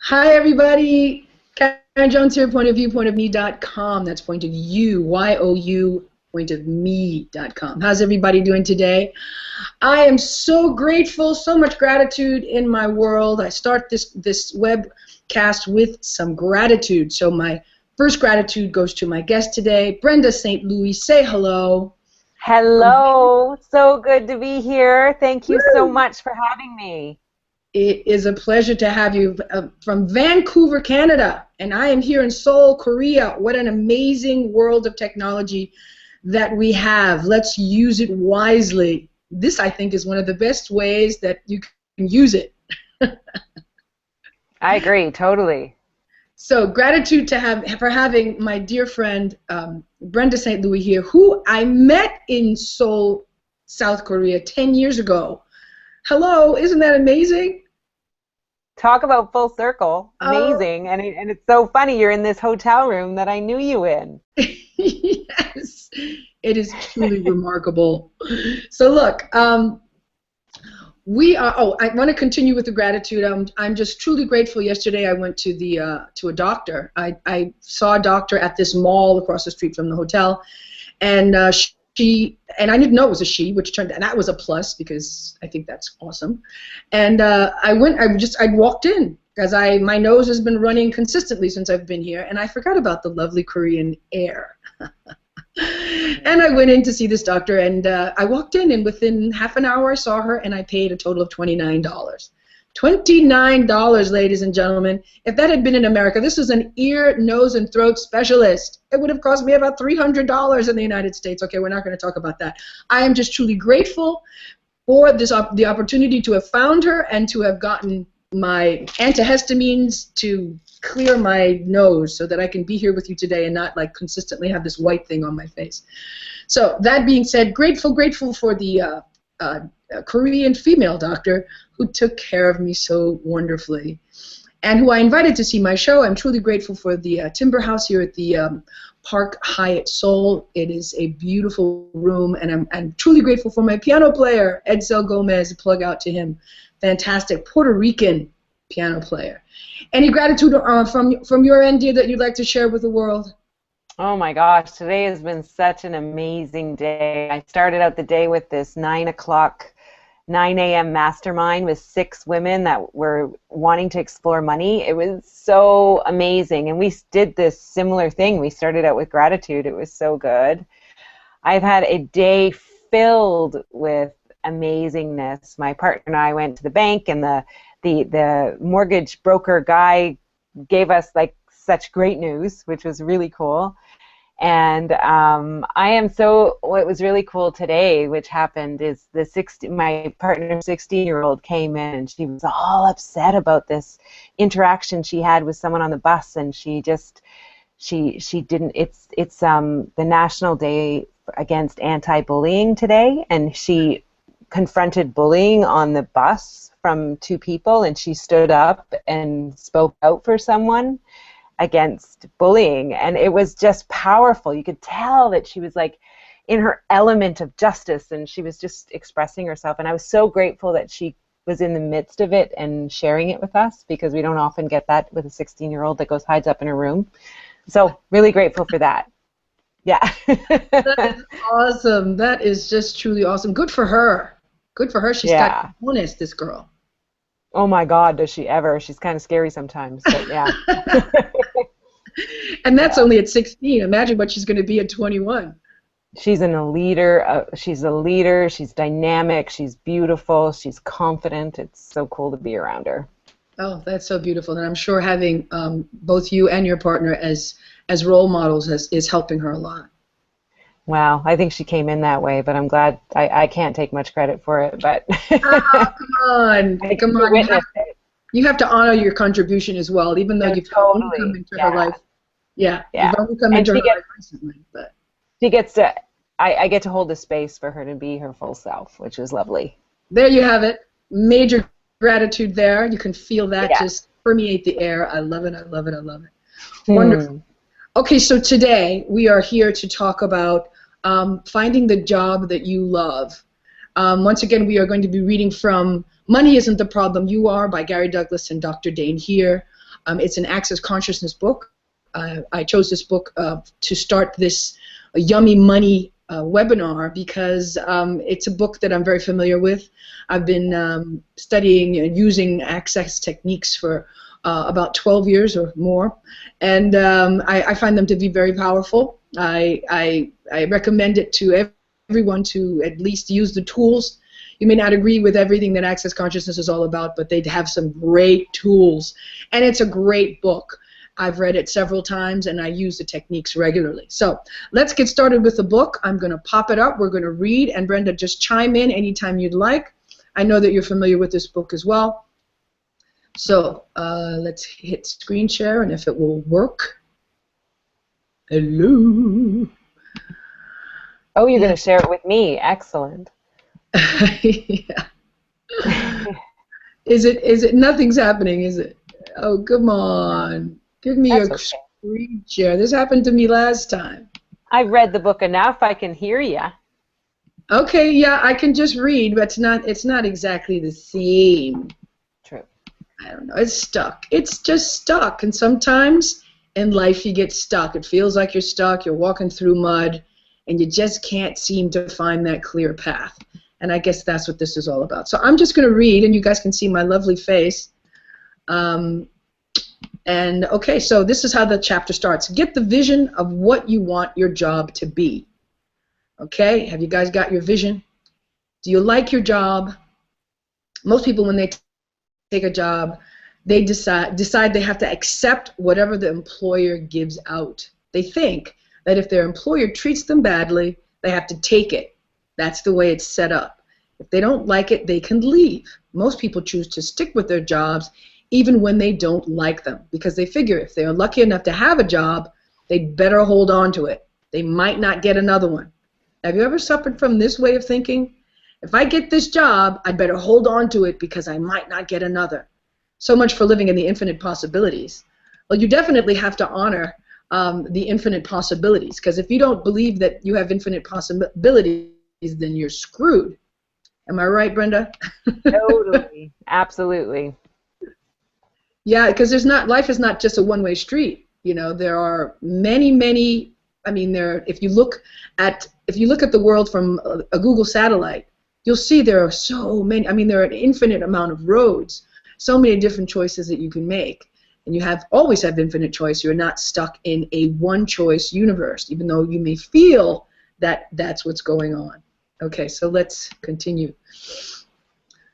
Hi, everybody. Karen Jones here, pointofview.com. That's point of you, Y-O-U, pointofme.com. How's everybody doing today? I am so grateful, so much gratitude in my world. I start this webcast with some gratitude. So my first gratitude goes to my guest today, Brenda St. Say hello. Hello, so good to be here. Thank you so much for having me. It is a pleasure to have you from Vancouver, Canada, and I am here in Seoul, Korea. What an amazing world of technology that we have. Let's use it wisely. This, I think, is one of the best ways that you can use it. I agree, totally. So gratitude for having my dear friend Brenda St. here, who I met in Seoul, South Korea 10 years ago. Hello, isn't that amazing? Talk about full circle. Amazing. And it's so funny you're in this hotel room that I knew you in. Yes, it is truly remarkable. So look, we are. Oh, I want to continue with the gratitude. I'm just truly grateful. Yesterday, I went to a doctor. I saw a doctor at this mall across the street from the hotel, and and I didn't know it was a she, which turned, and that was a plus because I think that's awesome. And I walked in because my nose has been running consistently since I've been here, and I forgot about the lovely Korean air. And I went in to see this doctor, and I walked in, and within half an hour I saw her, and I paid a total of $29. $29, ladies and gentlemen. If that had been in America, this is an ear, nose, and throat specialist. It would have cost me about $300 in the United States. Okay, we're not going to talk about that. I am just truly grateful for the opportunity to have found her and to have gotten my antihistamines to clear my nose so that I can be here with you today and not like consistently have this white thing on my face. So that being said, grateful for the Korean female doctor who took care of me so wonderfully and who I invited to see my show. I'm truly grateful for the Timber House here at the Park Hyatt Seoul. It is a beautiful room, and I'm truly grateful for my piano player, Edsel Gomez. Plug out to him. Fantastic Puerto Rican piano player. Any gratitude from your end, dear, that you'd like to share with the world? Oh my gosh, today has been such an amazing day. I started out the day with this 9 a.m. mastermind with 6 women that were wanting to explore money. It was so amazing, and we did this similar thing. We started out with gratitude. It was so good. I've had a day filled with amazingness. My partner and I went to the bank, and the mortgage broker guy gave us like such great news, which was really cool. And what was really cool today, which happened, is my partner's 16-year-old came in, and she was all upset about this interaction she had with someone on the bus, and she didn't. It's the National Day Against Anti-Bullying today, and she confronted bullying on the bus from 2 people, and she stood up and spoke out for someone against bullying, and it was just powerful. You could tell that she was like in her element of justice, and she was just expressing herself, and I was so grateful that she was in the midst of it and sharing it with us, because we don't often get that with a 16-year-old that hides up in her room. So really grateful for that. Yeah. That is awesome. That is just truly awesome. Good for her. Good for her. She's got honest, this girl. Oh my God, does she ever? She's kind of scary sometimes, but yeah. And that's only at 16. Imagine what she's going to be at 21. She's a leader. She's a leader. She's dynamic. She's beautiful. She's confident. It's so cool to be around her. Oh, that's so beautiful. And I'm sure having both you and your partner as role models is helping her a lot. Wow, I think she came in that way, but I'm glad. I can't take much credit for it, but come on. You have to honor your contribution as well, even though you've only come into her life. Yeah, you've only come into her life recently. But she gets to. I get to hold the space for her to be her full self, which is lovely. There you have it. Major gratitude there. You can feel that just permeate the air. I love it. I love it. I love it. Wonderful. Okay, so today we are here to talk about finding the job that you love. Once again, we are going to be reading from Money Isn't the Problem, You Are by Gary Douglas and Dr. Dain Heer. It's an Access Consciousness book. I chose this book to start this Yummy Money webinar because it's a book that I'm very familiar with. I've been studying and using Access techniques for about 12 years or more, and I find them to be very powerful. I recommend it to everyone to at least use the tools. You may not agree with everything that Access Consciousness is all about, but they have some great tools, and it's a great book. I've read it several times, and I use the techniques regularly. So let's get started with the book. I'm going to pop it up. We're going to read, and Brenda, just chime in anytime you'd like. I know that you're familiar with this book as well. So let's hit screen share, and if it will work. Hello. Oh, you're going to share it with me. Excellent. Yeah. Is it nothing's happening, is it? Oh, come on. Give me your screen share. This happened to me last time. I've read the book enough. I can hear you. Okay, yeah, I can just read, but it's not exactly the same. True. I don't know. It's stuck. It's just stuck. And sometimes in life you get stuck. It feels like you're stuck. You're walking through mud, and you just can't seem to find that clear path. And I guess that's what this is all about. So I'm just going to read, and you guys can see my lovely face. And okay, so this is how the chapter starts. Get the vision of what you want your job to be. Okay, have you guys got your vision? Do you like your job? Most people, when they take a job, they decide they have to accept whatever the employer gives out. They think that if their employer treats them badly, they have to take it. That's the way it's set up. If they don't like it, they can leave. Most people choose to stick with their jobs even when they don't like them, because they figure if they're lucky enough to have a job, they'd better hold on to it. They might not get another one. Have you ever suffered from this way of thinking? If I get this job, I'd better hold on to it because I might not get another. So much for living in the infinite possibilities. Well, you definitely have to honor the infinite possibilities, because if you don't believe that you have infinite possibilities, then you're screwed. Am I right, Brenda? Totally. Absolutely. Yeah, because life is not just a one-way street. You know, there are many. I mean, if you look at the world from a Google satellite, you'll see there are so many. I mean, there are an infinite amount of roads, so many different choices that you can make, and you always have infinite choice. You're not stuck in a one-choice universe, even though you may feel that that's what's going on. Okay, so let's continue.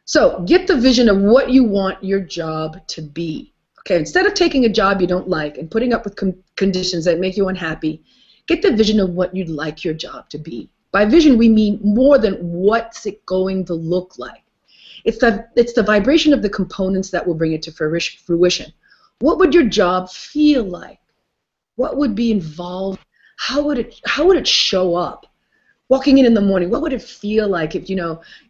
So get the vision of what you want your job to be. Okay, instead of taking a job you don't like and putting up with conditions that make you unhappy, get the vision of what you'd like your job to be. By vision, we mean more than what's it going to look like. It's the vibration of the components that will bring it to fruition. What would your job feel like? What would be involved? How would it show up? Walking in the morning, what would it feel like if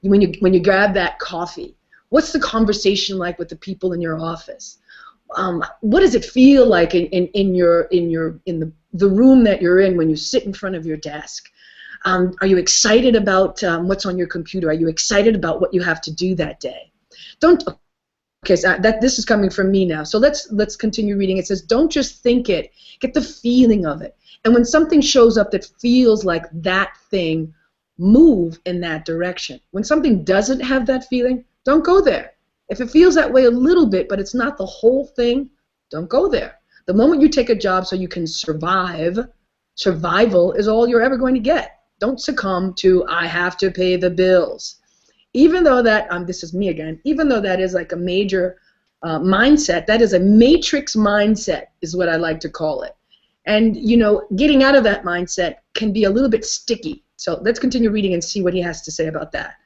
when you grab that coffee? What's the conversation like with the people in your office? What does it feel like in the room that you're in when you sit in front of your desk? Are you excited about what's on your computer? Are you excited about what you have to do that day? Okay, so this is coming from me now. So let's continue reading. It says, don't just think it. Get the feeling of it. And when something shows up that feels like that thing, move in that direction. When something doesn't have that feeling, don't go there. If it feels that way a little bit, but it's not the whole thing, don't go there. The moment you take a job so you can survive, survival is all you're ever going to get. Don't succumb to, I have to pay the bills. Even though that, this is me again, even though that is like a major mindset, that is a matrix mindset is what I like to call it. And, getting out of that mindset can be a little bit sticky. So let's continue reading and see what he has to say about that.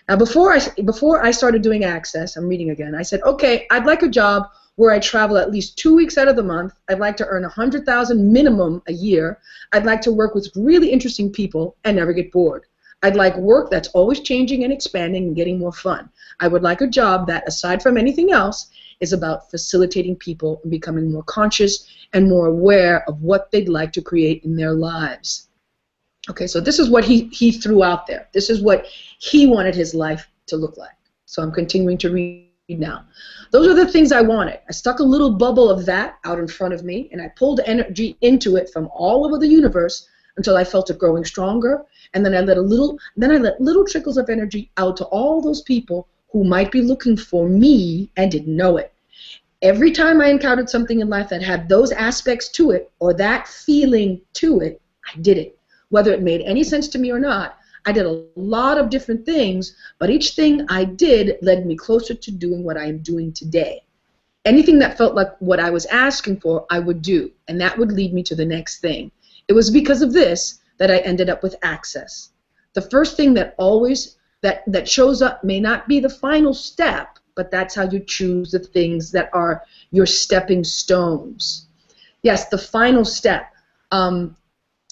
Now, before I started doing Access, I'm reading again, I said, okay, I'd like a job where I travel at least 2 weeks out of the month. I'd like to earn $100,000 minimum a year. I'd like to work with really interesting people and never get bored. I'd like work that's always changing and expanding and getting more fun. I would like a job that, aside from anything else, is about facilitating people and becoming more conscious and more aware of what they'd like to create in their lives. Okay, so this is what he threw out there. This is what he wanted his life to look like. So I'm continuing to read now. Those are the things I wanted. I stuck a little bubble of that out in front of me, and I pulled energy into it from all over the universe until I felt it growing stronger, and then I let little trickles of energy out to all those people who might be looking for me and didn't know it. Every time I encountered something in life that had those aspects to it, or that feeling to it, I did it. Whether it made any sense to me or not, I did a lot of different things, but each thing I did led me closer to doing what I am doing today. Anything that felt like what I was asking for, I would do, and that would lead me to the next thing. It was because of this that I ended up with access. The first thing that always that shows up may not be the final step, but that's how you choose the things that are your stepping stones. Yes, the final step.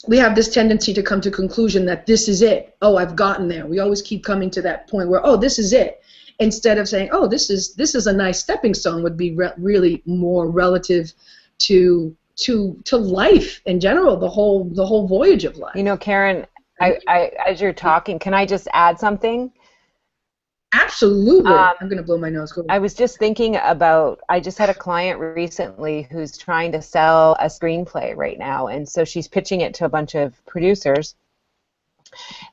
We have this tendency to come to conclusion that this is it. Oh, I've gotten there. We always keep coming to that point where, oh, this is it. Instead of saying, oh, this is a nice stepping stone, would be really more relative to life in general, the whole voyage of life. You know, Karen, I as you're talking, can I just add something? Absolutely. I'm going to blow my nose. Go ahead. I was just thinking about, I just had a client recently who's trying to sell a screenplay right now, and so she's pitching it to a bunch of producers.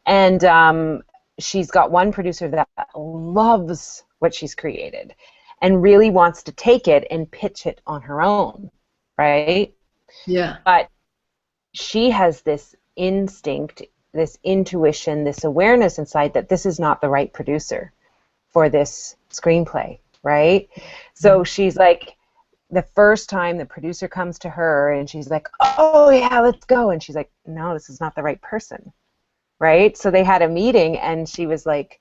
And she's got one producer that loves what she's created and really wants to take it and pitch it on her own, right? Yeah. But she has this instinct, this intuition, this awareness inside that this is not the right producer for this screenplay, right? So she's like, the first time the producer comes to her and she's like, oh yeah, let's go. And she's like, no, this is not the right person, right? So they had a meeting and she was like,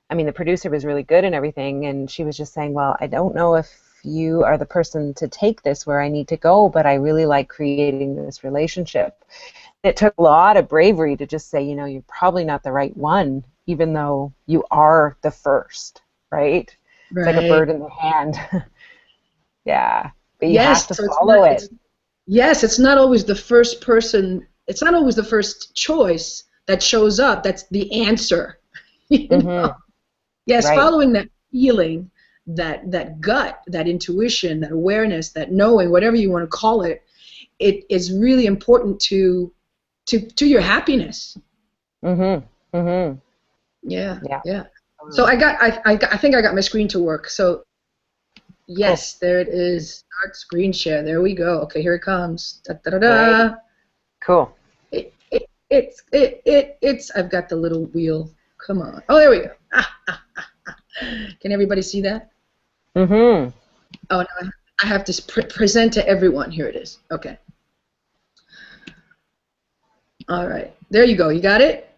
I mean, the producer was really good and everything, and she was just saying, well, I don't know if you are the person to take this where I need to go, but I really like creating this relationship. It took a lot of bravery to just say, you know, you're probably not the right one, even though you are the first, right? It's like a bird in the hand. Yeah, but you have to follow it. Yes, it's not always the first person, it's not always the first choice that shows up. That's the answer. You know? Yes, following that feeling, that gut, that intuition, that awareness, that knowing, whatever you want to call it, it is really important to your happiness. Yeah. So I think I got my screen to work. So yes, there it is. Start screen share. There we go. Okay, here it comes. Da, da, da, da. Right. Cool. It's I've got the little wheel. Come on. Oh, there we go. Can everybody see that? Oh no, I have to present to everyone. Here it is. Okay. All right. There you go. You got it?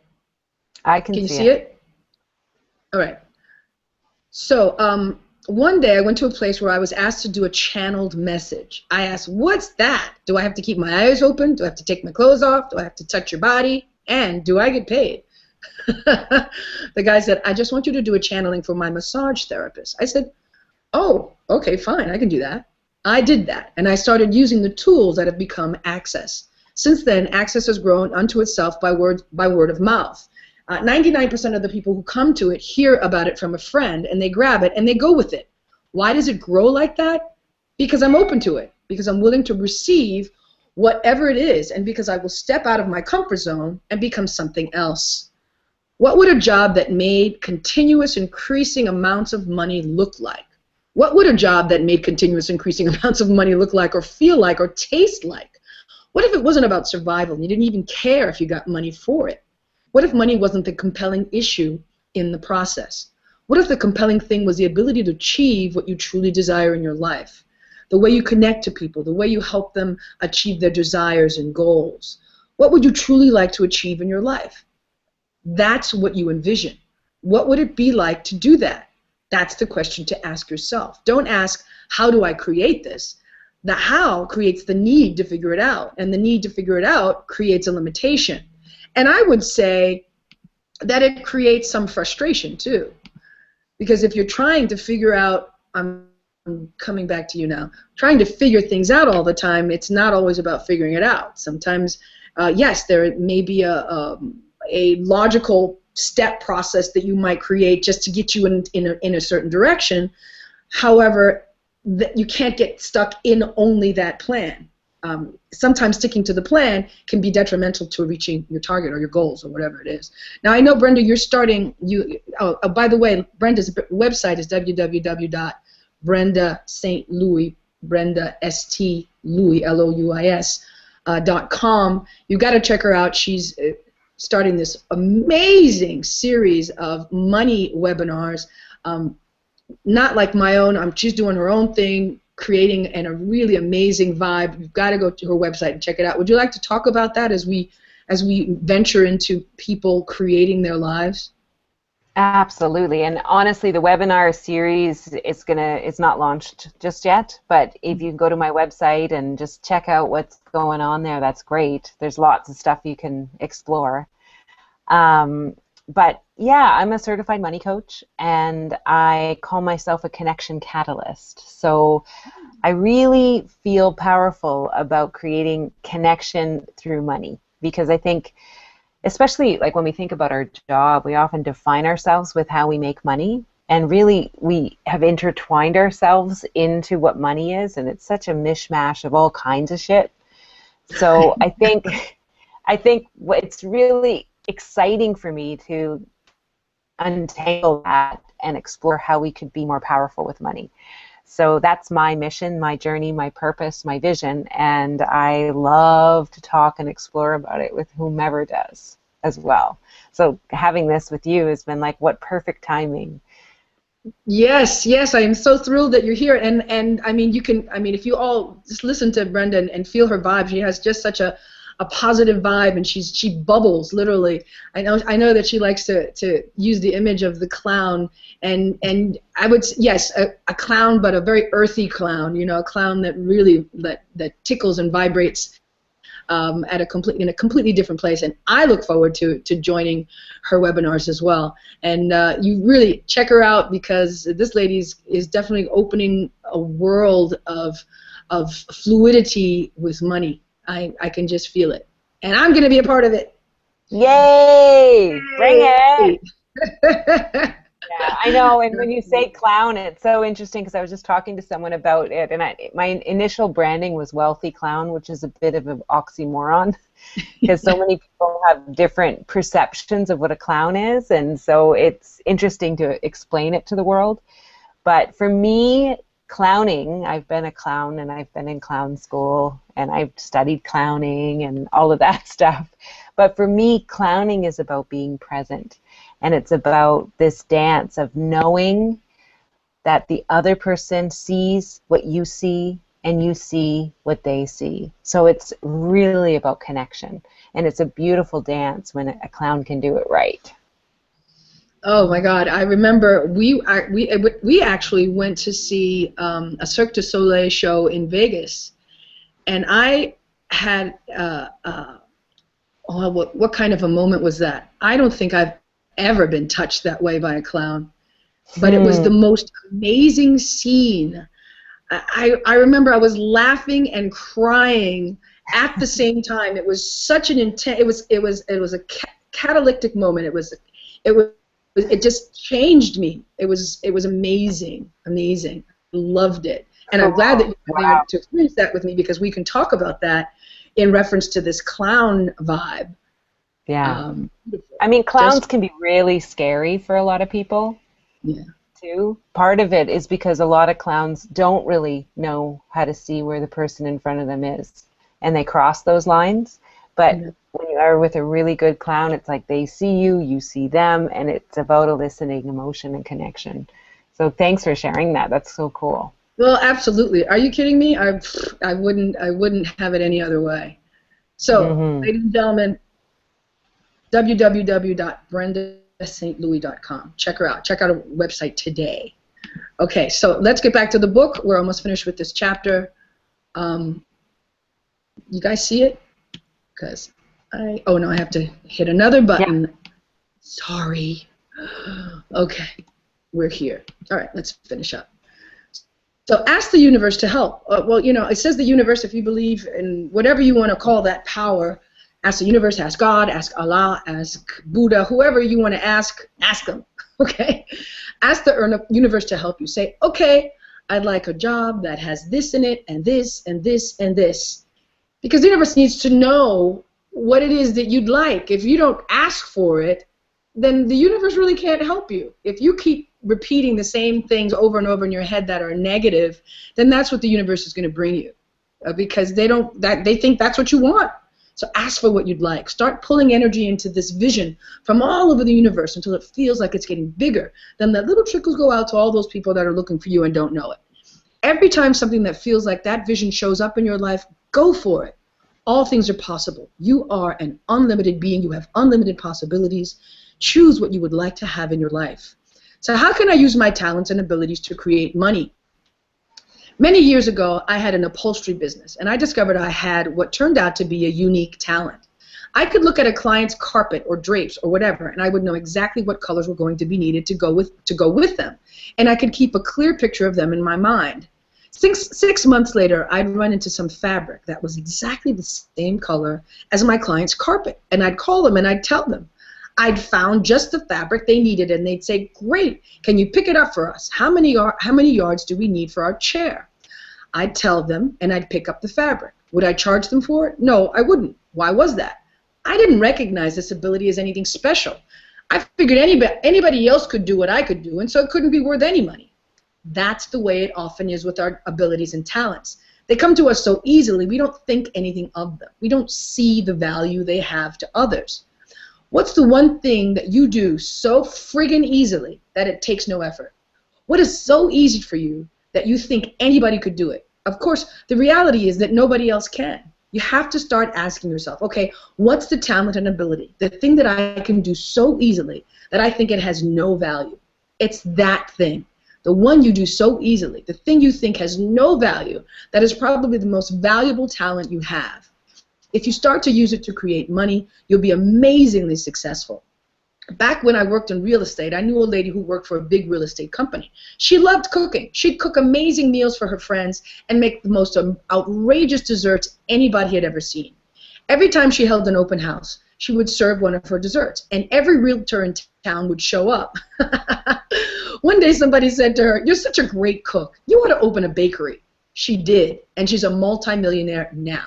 I can you see it? All right. So one day I went to a place where I was asked to do a channeled message. I asked, what's that? Do I have to keep my eyes open? Do I have to take my clothes off? Do I have to touch your body? And do I get paid? The guy said, I just want you to do a channeling for my massage therapist. I said, oh, okay, fine, I can do that. I did that, and I started using the tools that have become Access. Since then, Access has grown unto itself by word of mouth. 99% of the people who come to it hear about it from a friend, and they grab it, and they go with it. Why does it grow like that? Because I'm open to it, because I'm willing to receive whatever it is, and because I will step out of my comfort zone and become something else. What would a job that made continuous increasing amounts of money look like? What would a job that made continuous increasing amounts of money look like, or feel like, or taste like? What if it wasn't about survival and you didn't even care if you got money for it? What if money wasn't the compelling issue in the process? What if the compelling thing was the ability to achieve what you truly desire in your life? The way you connect to people, the way you help them achieve their desires and goals. What would you truly like to achieve in your life? That's what you envision. What would it be like to do that? That's the question to ask yourself. Don't ask, how do I create this? The how creates the need to figure it out, and the need to figure it out creates a limitation. And I would say that it creates some frustration too, because if you're trying to figure out, I'm coming back to you now, trying to figure things out all the time, it's not always about figuring it out. Sometimes, yes, there may be a logical step process that you might create just to get you in a certain direction, However, you can't get stuck in only that plan. Sometimes sticking to the plan can be detrimental to reaching your target or your goals or whatever it is. Now, I know, Brenda, you're starting. By the way, Brenda's website is www.brendastlouis, Brenda St. Louis, LOUIS.com. You got to check her out. She's starting this amazing series of money webinars. Not like my own. She's doing her own thing, creating a really amazing vibe. You've got to go to her website and check it out. Would you like to talk about that as we venture into people creating their lives? Absolutely. And honestly, the webinar series it's not launched just yet, but if you go to my website and just check out what's going on there, that's great. There's lots of stuff you can explore. But yeah, I'm a certified money coach, and I call myself a connection catalyst. So I really feel powerful about creating connection through money, because I think, especially like when we think about our job, we often define ourselves with how we make money, and really we have intertwined ourselves into what money is, and it's such a mishmash of all kinds of shit. So I think it's really exciting for me to untangle that and explore how we could be more powerful with money. So that's my mission, my journey, my purpose, my vision, and I love to talk and explore about it with whomever does as well. So having this with you has been like, what perfect timing. Yes, I am so thrilled that you're here, and I mean, if you all just listen to Brenda and feel her vibe, she has just such a positive vibe, and she bubbles literally. I know that she likes to use the image of the clown, and I would, yes, a clown, but a very earthy clown, a clown that really that tickles and vibrates in a completely different place. And I look forward to joining her webinars as well. And you really check her out, because this lady is definitely opening a world of fluidity with money. I can just feel it. And I'm going to be a part of it. Yay! Bring it! Yeah, I know, and when you say clown, it's so interesting, because I was just talking to someone about it, and my initial branding was wealthy clown, which is a bit of an oxymoron, because so many people have different perceptions of what a clown is, and so it's interesting to explain it to the world. But for me, clowning, I've been a clown, and I've been in clown school, and I've studied clowning and all of that stuff. But for me, clowning is about being present, and it's about this dance of knowing that the other person sees what you see, and you see what they see. So it's really about connection, and it's a beautiful dance when a clown can do it right. Oh my God! I remember we actually went to see a Cirque du Soleil show in Vegas, and I had what kind of a moment was that? I don't think I've ever been touched that way by a clown, but it was the most amazing scene. I remember I was laughing and crying at the same time. It was such an intense. It was a catalytic moment. It just changed me. It was amazing. I loved it, and I'm glad that you were there to experience that with me, because we can talk about that in reference to this clown vibe. Yeah. I mean, clowns can be really scary for a lot of people. Yeah. Too. Part of it is because a lot of clowns don't really know how to see where the person in front of them is, and they cross those lines. But when you are with a really good clown, it's like they see you, you see them, and it's about eliciting emotion and connection. So thanks for sharing that. That's so cool. Well, absolutely. Are you kidding me? I wouldn't have it any other way. So, ladies and gentlemen, www.brendastlouis.com. Check her out. Check out her website today. Okay, so let's get back to the book. We're almost finished with this chapter. You guys see it? Because I have to hit another button. Yeah. Sorry. Okay, we're here. All right, let's finish up. So ask the universe to help. Well, it says the universe, if you believe in whatever you want to call that power, ask the universe, ask God, ask Allah, ask Buddha, whoever you want to ask them, okay? Ask the universe to help you. Say, okay, I'd like a job that has this in it and this and this and this. Because the universe needs to know what it is that you'd like. If you don't ask for it, then the universe really can't help you. If you keep repeating the same things over and over in your head that are negative, then that's what the universe is going to bring you, because they think that's what you want. So ask for what you'd like. Start pulling energy into this vision from all over the universe until it feels like it's getting bigger. Then that little trickles go out to all those people that are looking for you and don't know it. Every time something that feels like that vision shows up in your life, go for it. All things are possible. You are an unlimited being. You have unlimited possibilities. Choose what you would like to have in your life. So how can I use my talents and abilities to create money? Many years ago, I had an upholstery business, and I discovered I had what turned out to be a unique talent. I could look at a client's carpet or drapes or whatever, and I would know exactly what colors were going to be needed to go with them. And I could keep a clear picture of them in my mind. Six months later, I'd run into some fabric that was exactly the same color as my client's carpet, and I'd call them and I'd tell them I'd found just the fabric they needed, and they'd say, "Great, can you pick it up for us? How many yards do we need for our chair?" I'd tell them, and I'd pick up the fabric. Would I charge them for it? No, I wouldn't. Why was that? I didn't recognize this ability as anything special. I figured anybody else could do what I could do, and so it couldn't be worth any money. That's the way it often is with our abilities and talents. They come to us so easily, we don't think anything of them. We don't see the value they have to others. What's the one thing that you do so friggin' easily that it takes no effort? What is so easy for you that you think anybody could do it? Of course, the reality is that nobody else can. You have to start asking yourself, okay, what's the talent and ability? The thing that I can do so easily that I think it has no value. It's that thing. The one you do so easily, the thing you think has no value, that is probably the most valuable talent you have. If you start to use it to create money, you'll be amazingly successful. Back when I worked in real estate, I knew a lady who worked for a big real estate company. She loved cooking. She'd cook amazing meals for her friends and make the most outrageous desserts anybody had ever seen. Every time she held an open house, she would serve one of her desserts, and every realtor in town would show up. One day somebody said to her, "You're such a great cook. You ought to open a bakery." She did, and she's a multimillionaire now.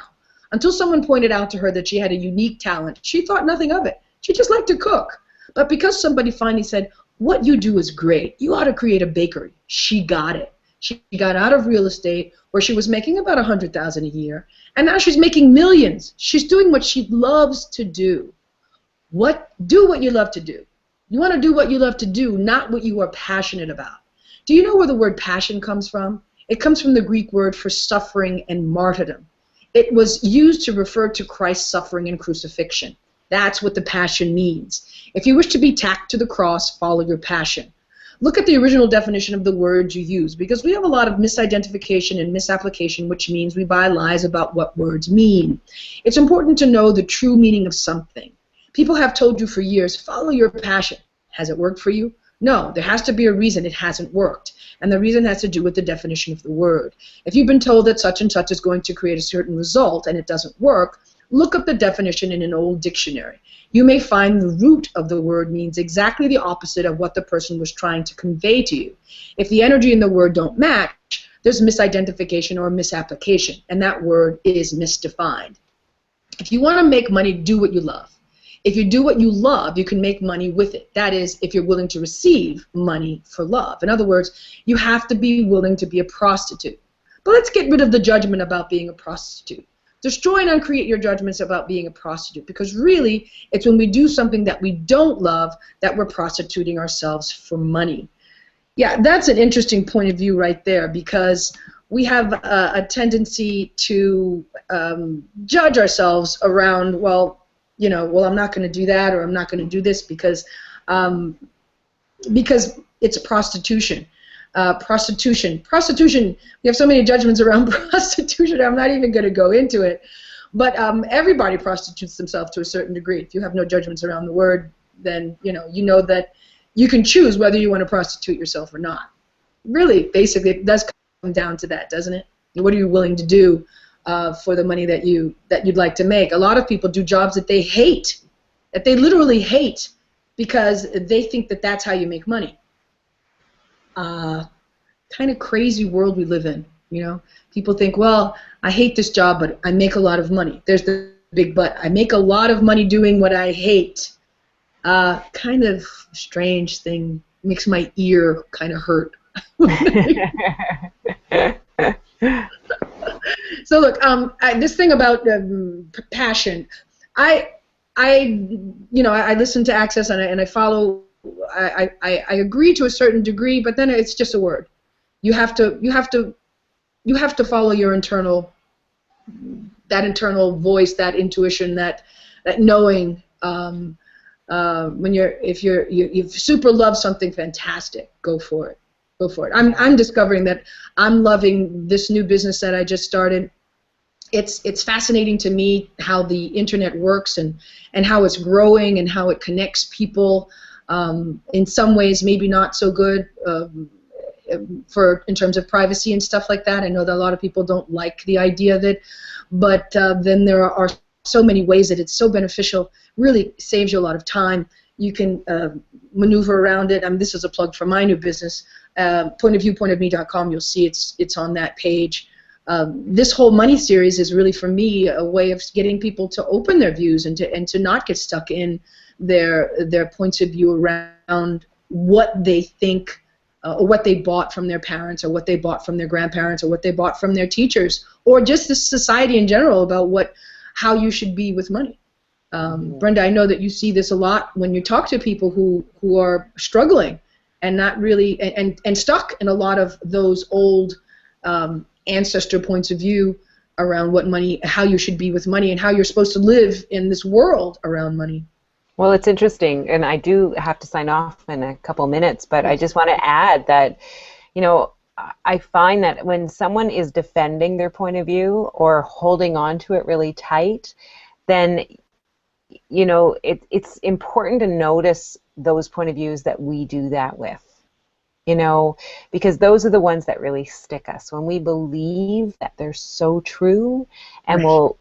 Until someone pointed out to her that she had a unique talent, she thought nothing of it. She just liked to cook. But because somebody finally said, "What you do is great. You ought to create a bakery," she got it. She got out of real estate, where she was making about $100,000 a year, and now she's making millions. She's doing what she loves to do. Do what you love to do. You want to do what you love to do, not what you are passionate about. Do you know where the word passion comes from? It comes from the Greek word for suffering and martyrdom. It was used to refer to Christ's suffering and crucifixion. That's what the passion means. If you wish to be tacked to the cross, follow your passion. Look at the original definition of the words you use, because we have a lot of misidentification and misapplication, which means we buy lies about what words mean. It's important to know the true meaning of something. People have told you for years, follow your passion. Has it worked for you? No, there has to be a reason it hasn't worked, and the reason has to do with the definition of the word. If you've been told that such and such is going to create a certain result and it doesn't work, look up the definition in an old dictionary. You may find the root of the word means exactly the opposite of what the person was trying to convey to you. If the energy and the word don't match, there's misidentification or misapplication, and that word is misdefined. If you want to make money, do what you love. If you do what you love, you can make money with it. That is, if you're willing to receive money for love. In other words, you have to be willing to be a prostitute. But let's get rid of the judgment about being a prostitute. Destroy and uncreate your judgments about being a prostitute, because really, it's when we do something that we don't love that we're prostituting ourselves for money. Yeah, that's an interesting point of view right there, because we have a tendency to judge ourselves around, well, I'm not going to do that, or I'm not going to do this because it's prostitution. Prostitution, we have so many judgments around prostitution, I'm not even going to go into it. But everybody prostitutes themselves to a certain degree. If you have no judgments around the word, then you know that you can choose whether you want to prostitute yourself or not. Really, basically, it does come down to that, doesn't it? What are you willing to do for the money that you'd like to make? A lot of people do jobs that they hate, that they literally hate, because they think that that's how you make money. kind of crazy world we live in. You know, people think, well, I hate this job, but I make a lot of money. There's the big but. I make a lot of money doing what I hate. Kind of strange thing. Makes my ear kind of hurt. So look, this thing about passion, I listen to Access and I follow. I agree to a certain degree, but then it's just a word. You have to follow your internal voice, that intuition, that knowing. When if you super love something fantastic, go for it. Go for it. I'm discovering that I'm loving this new business that I just started. It's fascinating to me how the internet works and how it's growing and how it connects people. In some ways, maybe not so good in terms of privacy and stuff like that. I know that a lot of people don't like the idea of it, but then there are so many ways that it's so beneficial. Really saves you a lot of time. You can maneuver around it. This is a plug for my new business, pointofme.com. You'll see it's on that page. This whole money series is really, for me, a way of getting people to open their views and to not get stuck in their points of view around what they think, or what they bought from their parents, or what they bought from their grandparents, or what they bought from their teachers, or just the society in general about how you should be with money. Brenda, I know that you see this a lot when you talk to people who are struggling and not really and stuck in a lot of those old ancestor points of view around what money, how you should be with money, and how you're supposed to live in this world around money. Well, it's interesting, and I do have to sign off in a couple minutes, but I just want to add that, I find that when someone is defending their point of view or holding on to it really tight, then it's important to notice those point of views that we do that with, because those are the ones that really stick us. When we believe that they're so true, and we'll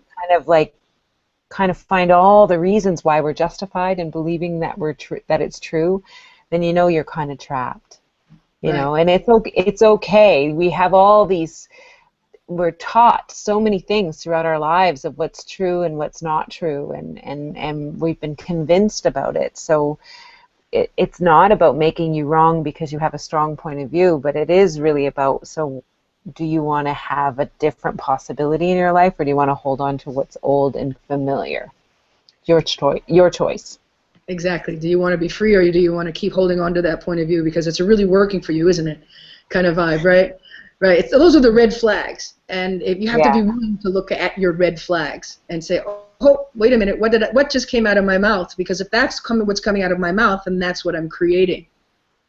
kind of find all the reasons why we're justified in believing that that it's true, then you're kind of trapped. And it's okay. We have all these. We're taught so many things throughout our lives of what's true and what's not true, and we've been convinced about it. So it's not about making you wrong because you have a strong point of view, but it is really about, so do you want to have a different possibility in your life, or do you want to hold on to what's old and familiar? Your choice. Exactly. Do you want to be free, or do you want to keep holding on to that point of view because it's really working for you, isn't it? Kind of vibe, right? Right. Those are the red flags, and if you have to be willing to look at your red flags and say, "Oh, wait a minute, what just came out of my mouth?" Because if that's what's coming out of my mouth, then that's what I'm creating.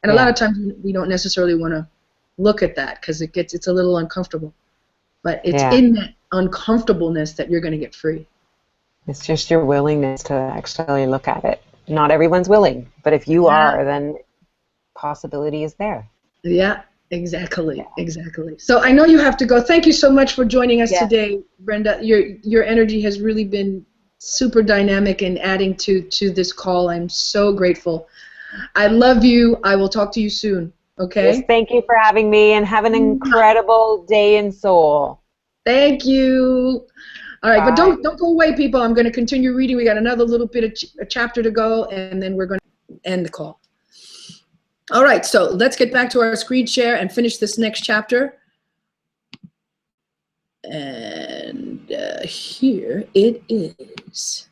And a lot of times we don't necessarily want to look at that because it's a little uncomfortable. But it's in that uncomfortableness that you're going to get free. It's just your willingness to actually look at it. Not everyone's willing, but if you are, then possibility is there. Yeah. Exactly. So I know you have to go. Thank you so much for joining us today, Brenda. Your energy has really been super dynamic and adding to this call. I'm so grateful. I love you. I will talk to you soon. Okay? Yes, thank you for having me, and have an incredible day in Seoul. Thank you. All right, but don't go away, people. I'm going to continue reading. We got another little bit of a chapter to go, and then we're going to end the call. All right, so let's get back to our screen share and finish this next chapter. And here it is.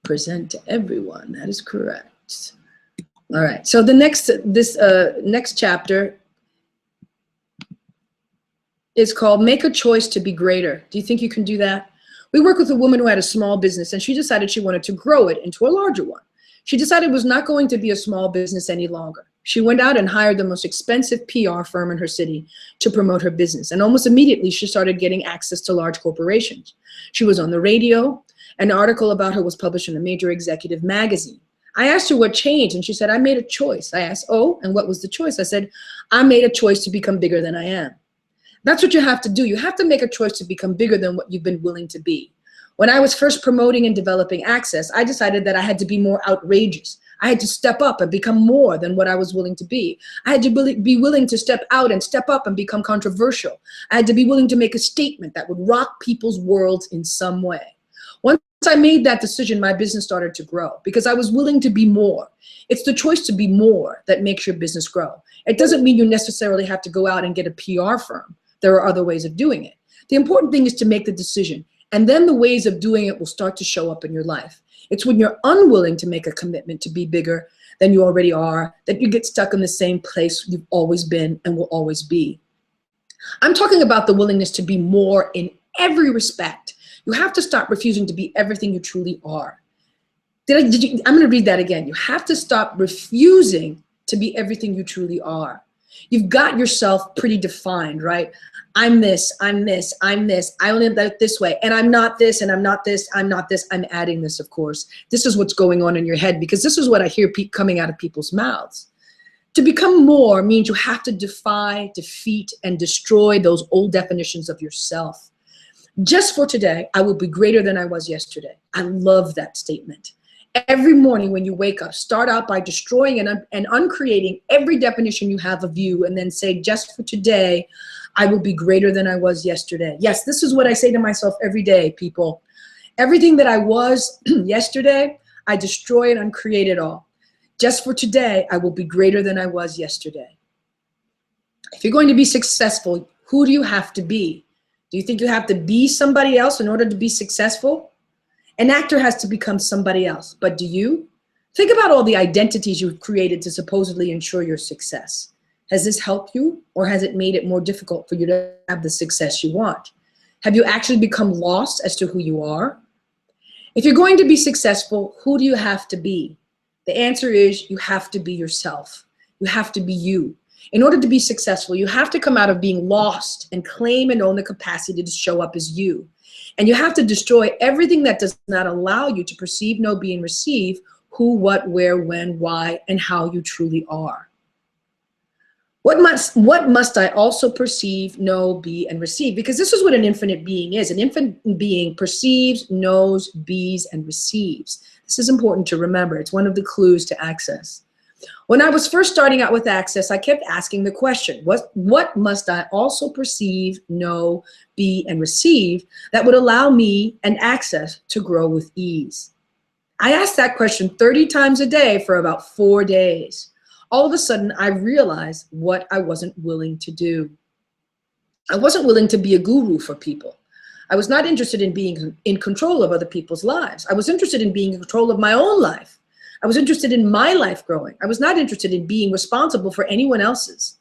Present to everyone. That is correct. All right, so next chapter is called Make a Choice to Be Greater. Do you think you can do that? We work with a woman who had a small business, and she decided she wanted to grow it into a larger one. She decided it was not going to be a small business any longer. She went out and hired the most expensive PR firm in her city to promote her business. And almost immediately, she started getting access to large corporations. She was on the radio. An article about her was published in a major executive magazine. I asked her what changed, and she said, I made a choice. I asked, oh, and what was the choice? I said, I made a choice to become bigger than I am. That's what you have to do. You have to make a choice to become bigger than what you've been willing to be. When I was first promoting and developing Access, I decided that I had to be more outrageous. I had to step up and become more than what I was willing to be. I had to be willing to step out and step up and become controversial. I had to be willing to make a statement that would rock people's worlds in some way. Once I made that decision, my business started to grow because I was willing to be more. It's the choice to be more that makes your business grow. It doesn't mean you necessarily have to go out and get a PR firm. There are other ways of doing it. The important thing is to make the decision, and then the ways of doing it will start to show up in your life. It's when you're unwilling to make a commitment to be bigger than you already are that you get stuck in the same place you've always been and will always be. I'm talking about the willingness to be more in every respect. You have to stop refusing to be everything you truly are. I'm going to read that again. You have to stop refusing to be everything you truly are. You've got yourself pretty defined, right? I'm this, I'm this, I'm this, I only live this way, and I'm not this, and I'm not this, I'm not this, I'm adding this, of course. This is what's going on in your head because this is what I hear coming out of people's mouths. To become more means you have to defy, defeat, and destroy those old definitions of yourself. Just for today, I will be greater than I was yesterday. I love that statement. Every morning when you wake up, start out by destroying and uncreating every definition you have of you, and then say, just for today, I will be greater than I was yesterday. Yes, this is what I say to myself every day, people. Everything that I was yesterday, I destroy and uncreate it all. Just for today, I will be greater than I was yesterday. If you're going to be successful, who do you have to be? Do you think you have to be somebody else in order to be successful? An actor has to become somebody else, but do you? Think about all the identities you've created to supposedly ensure your success. Has this helped you, or has it made it more difficult for you to have the success you want? Have you actually become lost as to who you are? If you're going to be successful, who do you have to be? The answer is you have to be yourself. You have to be you. In order to be successful, you have to come out of being lost and claim and own the capacity to show up as you. And you have to destroy everything that does not allow you to perceive, know, be, and receive who, what, where, when, why, and how you truly are. What must I also perceive, know, be, and receive? Because this is what an infinite being is. An infinite being perceives, knows, bees, and receives. This is important to remember. It's one of the clues to access. When I was first starting out with Access, I kept asking the question, what must I also perceive, know, be, and receive that would allow me and Access to grow with ease? I asked that question 30 times a day for about 4 days. All of a sudden, I realized what I wasn't willing to do. I wasn't willing to be a guru for people. I was not interested in being in control of other people's lives. I was interested in being in control of my own life. I was interested in my life growing. I was not interested in being responsible for anyone else's.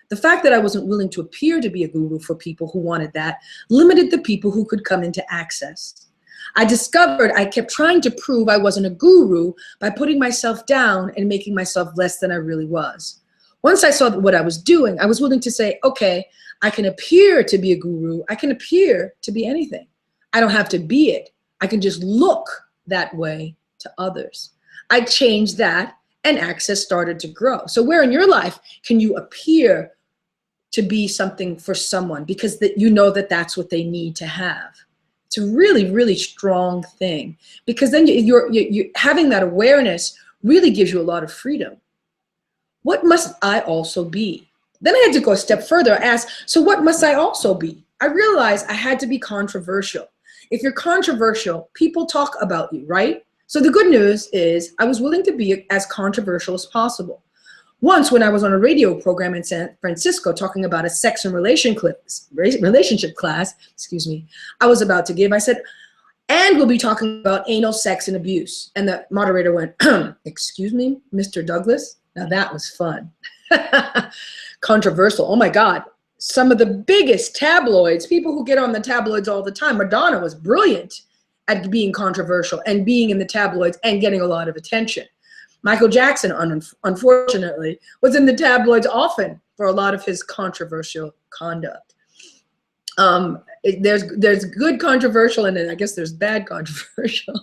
The fact that I wasn't willing to appear to be a guru for people who wanted that limited the people who could come into Access. I discovered I kept trying to prove I wasn't a guru by putting myself down and making myself less than I really was. Once I saw what I was doing, I was willing to say, okay, I can appear to be a guru. I can appear to be anything. I don't have to be it. I can just look that way to others. I changed that and Access started to grow. So where in your life can you appear to be something for someone because you know that that's what they need to have? It's a really, really strong thing because then you're having that awareness really gives you a lot of freedom. What must I also be? Then I had to go a step further. I asked, so what must I also be? I realized I had to be controversial. If you're controversial, people talk about you, right? So the good news is I was willing to be as controversial as possible. Once when I was on a radio program in San Francisco talking about a sex and relationship class, I was about to give, I said, and we'll be talking about anal sex and abuse. And the moderator went, excuse me, Mr. Douglas? Now that was fun. Controversial, oh my God. Some of the biggest tabloids, people who get on the tabloids all the time, Madonna was brilliant at being controversial and being in the tabloids and getting a lot of attention. Michael Jackson, unfortunately, was in the tabloids often for a lot of his controversial conduct. There's good controversial and then I guess there's bad controversial.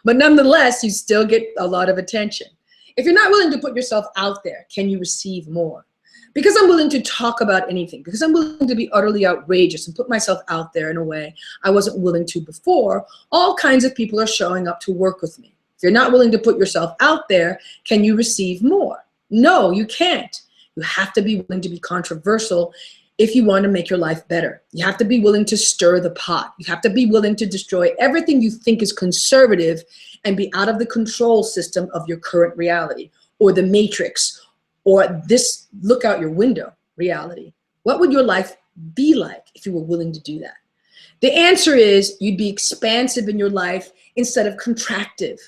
But nonetheless, you still get a lot of attention. If you're not willing to put yourself out there, can you receive more? Because I'm willing to talk about anything, because I'm willing to be utterly outrageous and put myself out there in a way I wasn't willing to before, all kinds of people are showing up to work with me. If you're not willing to put yourself out there, can you receive more? No, you can't. You have to be willing to be controversial if you want to make your life better. You have to be willing to stir the pot. You have to be willing to destroy everything you think is conservative and be out of the control system of your current reality, or the matrix, or this look out your window reality. What would your life be like if you were willing to do that? The answer is you'd be expansive in your life instead of contractive.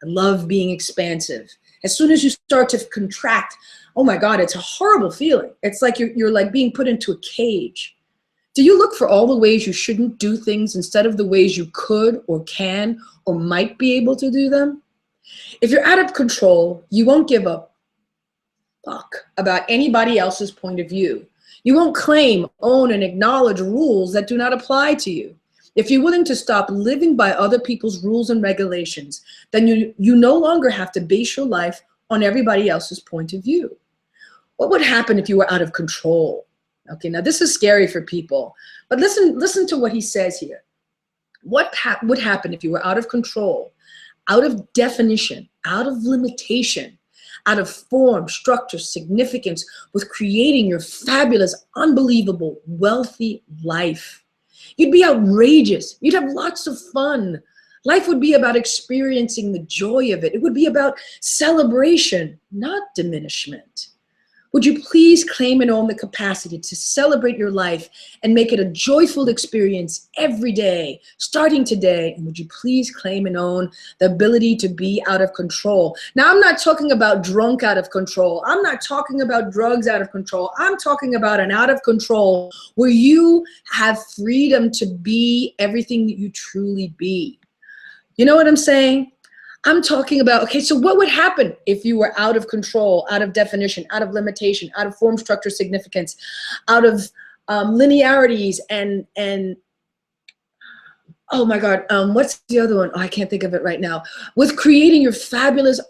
I love being expansive. As soon as you start to contract, oh my God, it's a horrible feeling. It's like you're like being put into a cage. Do you look for all the ways you shouldn't do things instead of the ways you could or can or might be able to do them? If you're out of control, you won't give a fuck about anybody else's point of view. You won't claim, own, and acknowledge rules that do not apply to you. If you're willing to stop living by other people's rules and regulations, then you no longer have to base your life on everybody else's point of view. What would happen if you were out of control? Okay, now this is scary for people, but listen to what he says here. What would happen if you were out of control, out of definition, out of limitation, out of form, structure, significance, with creating your fabulous, unbelievable, wealthy life? You'd be outrageous. You'd have lots of fun. Life would be about experiencing the joy of it. It would be about celebration, not diminishment. Would you please claim and own the capacity to celebrate your life and make it a joyful experience every day, starting today? And would you please claim and own the ability to be out of control? Now, I'm not talking about drunk out of control. I'm not talking about drugs out of control. I'm talking about an out of control where you have freedom to be everything that you truly be. You know what I'm saying? I'm talking about, okay, so what would happen if you were out of control, out of definition, out of limitation, out of form, structure, significance, out of linearities and oh my God, what's the other one? Oh, I can't think of it right now. With creating your fabulous,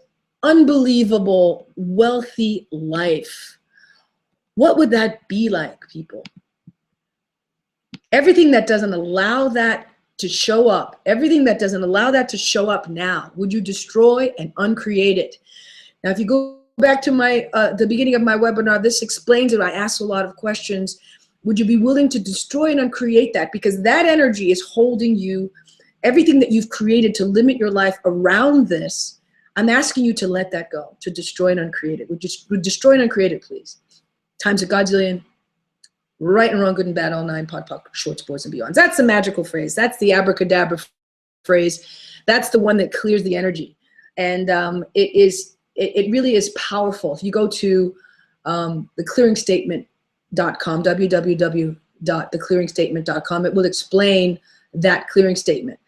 unbelievable, wealthy life. What would that be like, people? Everything that doesn't allow that to show up, everything that doesn't allow that to show up now, would you destroy and uncreate it? Now, if you go back to the beginning of my webinar, this explains it. I asked a lot of questions. Would you be willing to destroy and uncreate that? Because that energy is holding you, everything that you've created to limit your life around this. I'm asking you to let that go, to destroy and uncreate it. Would destroy and uncreate it, please? Times a godzillion. Right and wrong, good and bad, all nine, pod, shorts, boys, and beyonds. That's the magical phrase. That's the abracadabra phrase. That's the one that clears the energy. And it really is powerful. If you go to theclearingstatement.com, www.theclearingstatement.com, it will explain that clearing statement.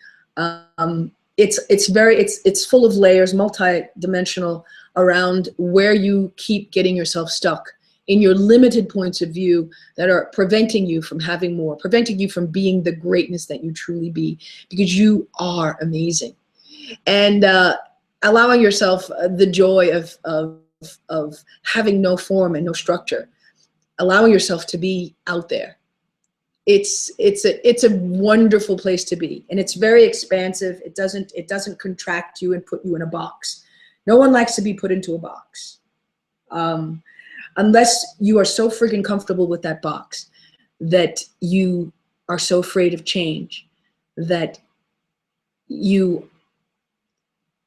It's full of layers, multi-dimensional, around where you keep getting yourself stuck in your limited points of view that are preventing you from having more, preventing you from being the greatness that you truly be, because you are amazing. And allowing yourself the joy of having no form and no structure, allowing yourself to be out there. It's a wonderful place to be, and it's very expansive. It doesn't contract you and put you in a box. No one likes to be put into a box. Unless you are so freaking comfortable with that box that you are so afraid of change that you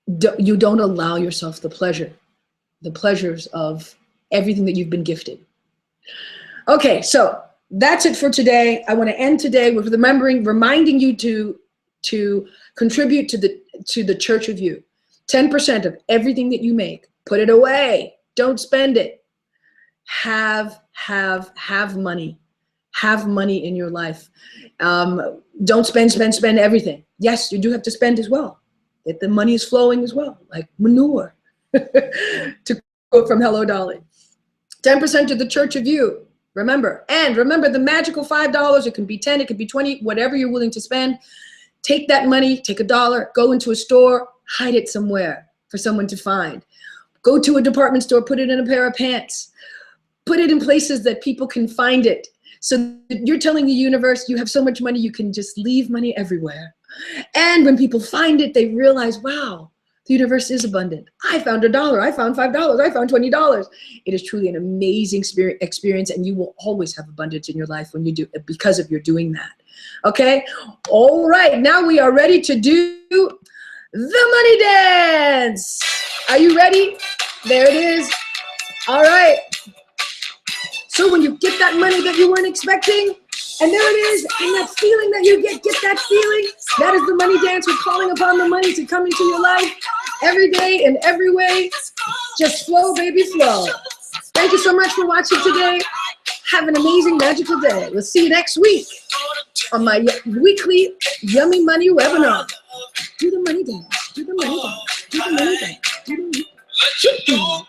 don't allow yourself the pleasures of everything that you've been gifted. Okay, so that's it for today. I want to end today with reminding you to contribute to the church of you. 10% of everything that you make, put it away. Don't spend it. Have money. Have money in your life. Don't spend everything. Yes, you do have to spend as well. If the money is flowing as well, like manure, to quote from Hello Dolly. 10% to the church of you. Remember the magical $5. It can be 10, it could be 20, whatever you're willing to spend. Take that money, take $1, go into a store, hide it somewhere for someone to find. Go to a department store, put it in a pair of pants. Put it in places that people can find it. So you're telling the universe you have so much money, you can just leave money everywhere. And when people find it, they realize, wow, The universe is abundant. I found $1. I found $5. I found $20. It is truly an amazing experience, and you will always have abundance in your life when you do, because of your doing that. Okay? All right. Now we are ready to do the money dance. Are you ready? There it is. All right. So when you get that money that you weren't expecting, and there it is, and that feeling that you get that feeling, that is the money dance. We're calling upon the money to come into your life every day in every way. Just flow, baby, flow. Thank you so much for watching today. Have an amazing, magical day. We'll see you next week on my weekly Yummy Money webinar. Do the money dance. Do the money dance. Do the money dance. Do the money dance.